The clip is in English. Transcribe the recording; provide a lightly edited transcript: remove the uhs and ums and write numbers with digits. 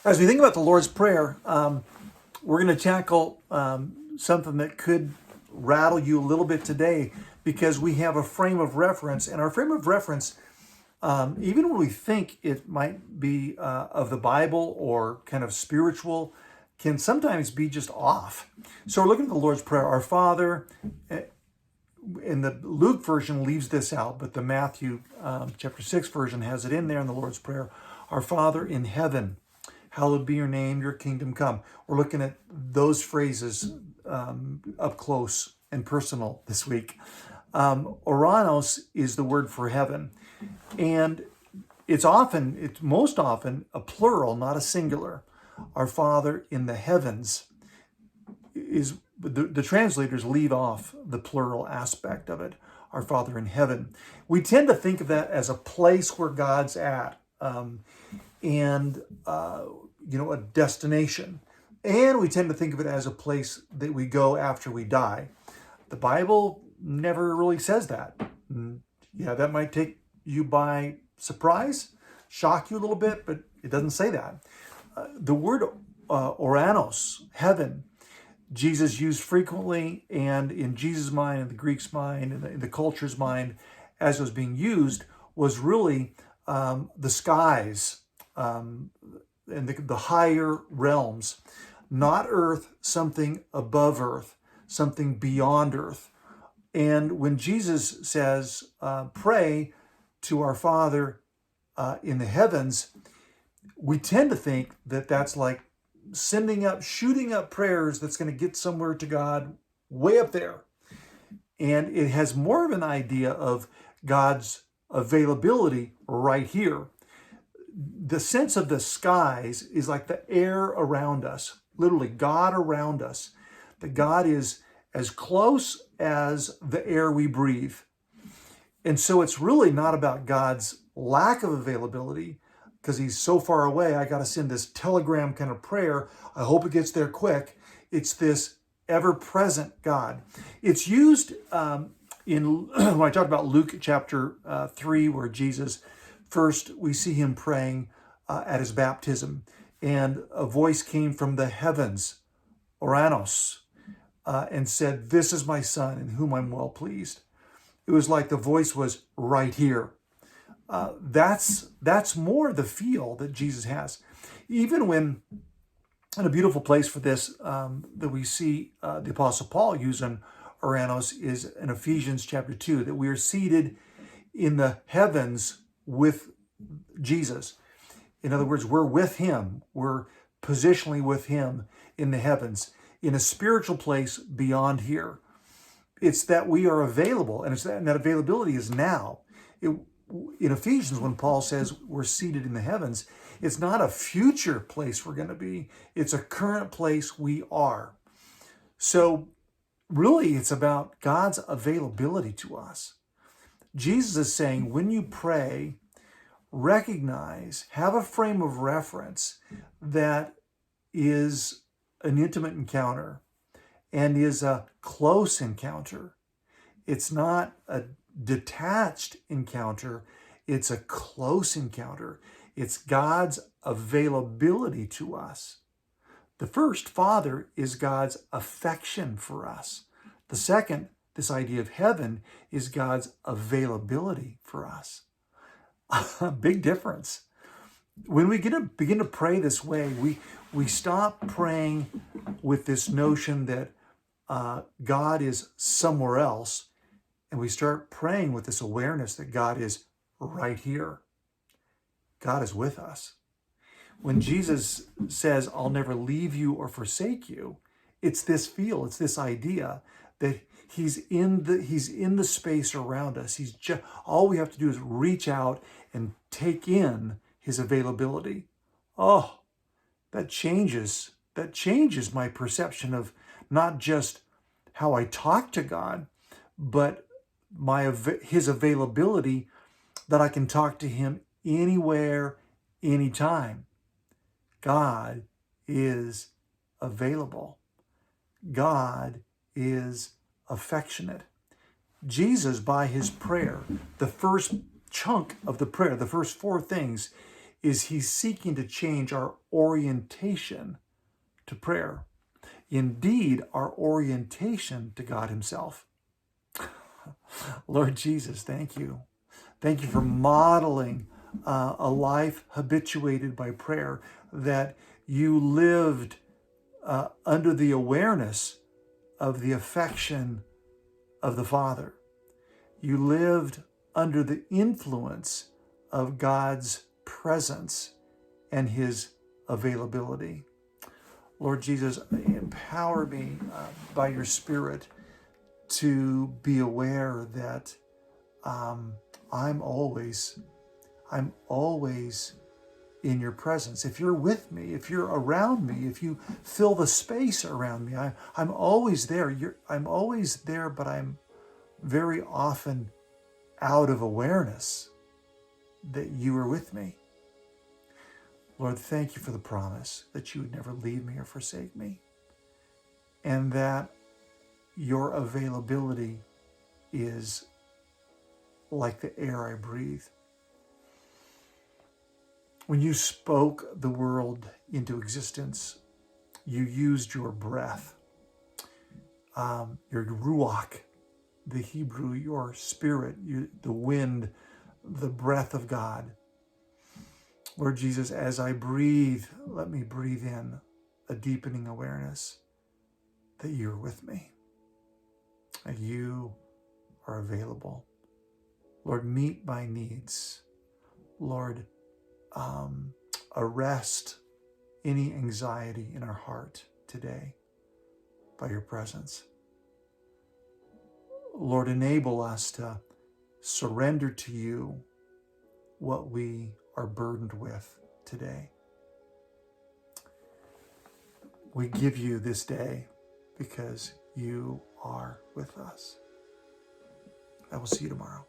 As we think about the Lord's Prayer, we're going to tackle something that could rattle you a little bit today because we have a frame of reference. And our frame of reference, even when we think it might be of the Bible or kind of spiritual, can sometimes be just off. So we're looking at the Lord's Prayer. Our Father, in the Luke version leaves this out, but the Matthew chapter 6 version has it in there in the Lord's Prayer. Our Father in heaven, hallowed be your name, your kingdom come. We're looking at those phrases up close and personal this week. Ouranos is the word for heaven. And it's most often a plural, not a singular. Our Father in the heavens is, the translators leave off the plural aspect of it. Our Father in heaven. We tend to think of that as a place where God's at. A destination. And we tend to think of it as a place that we go after we die. The Bible never really says that. Yeah, that might take you by surprise, shock you a little bit, but it doesn't say that. The word Ouranos, heaven, Jesus used frequently, and in Jesus' mind, in the Greek's mind, in the culture's mind, as it was being used, was really the skies, and the higher realms, not earth, something above earth, something beyond earth. And when Jesus says, pray to our Father in the heavens, we tend to think that that's like shooting up prayers that's going to get somewhere to God way up there. And it has more of an idea of God's availability right here. The sense of the skies is like the air around us, literally God around us. That God is as close as the air we breathe. And so it's really not about God's lack of availability because he's so far away. I got to send this telegram kind of prayer. I hope it gets there quick. It's this ever-present God. It's used when I talk about Luke chapter 3, where Jesus, first we see him praying at his baptism, and a voice came from the heavens, Ouranos, and said, "This is my son in whom I'm well pleased." It was like the voice was right here. That's more the feel that Jesus has. Even when, and a beautiful place for this that we see the Apostle Paul using Ouranos is in Ephesians chapter 2, that we are seated in the heavens with Jesus. In other words, we're with him. We're positionally with him in the heavens, in a spiritual place beyond here. It's that we are available, and that availability is now. In Ephesians, when Paul says we're seated in the heavens, it's not a future place we're going to be. It's a current place we are. So really, it's about God's availability to us. Jesus is saying, when you pray, recognize, have a frame of reference that is an intimate encounter and is a close encounter. It's not a detached encounter, it's a close encounter. It's God's availability to us. The first, Father, is God's affection for us. The second, this idea of heaven, is God's availability for us. Big difference. When we begin to pray this way, we stop praying with this notion that God is somewhere else, and we start praying with this awareness that God is right here. God is with us. When Jesus says, "I'll never leave you or forsake you," it's this idea that he's in the space around us. All we have to do is reach out and take in his availability. Oh, that changes my perception of not just how I talk to God, but his availability, that I can talk to him anywhere, anytime. God is available. God is affectionate. Jesus, by his prayer, the first chunk of the prayer, the first four things, is he's seeking to change our orientation to prayer. Indeed, our orientation to God himself. Lord Jesus, thank you. Thank you for modeling a life habituated by prayer, that you lived under the awareness of the affection of the Father. You lived under the influence of God's presence and his availability. Lord Jesus, empower me by your Spirit to be aware that I'm always in your presence. If you're with me, if you're around me, if you fill the space around me, I'm always there. I'm always there, but I'm very often out of awareness that you are with me. Lord, thank you for the promise that you would never leave me or forsake me, and that your availability is like the air I breathe. When you spoke the world into existence, you used your breath, your ruach, the Hebrew, your spirit, the wind, the breath of God. Lord Jesus, as I breathe, let me breathe in a deepening awareness that you're with me, that you are available. Lord, meet my needs. Lord, arrest any anxiety in our heart today by your presence. Lord, enable us to surrender to you what we are burdened with today. We give you this day because you are with us. I will see you tomorrow.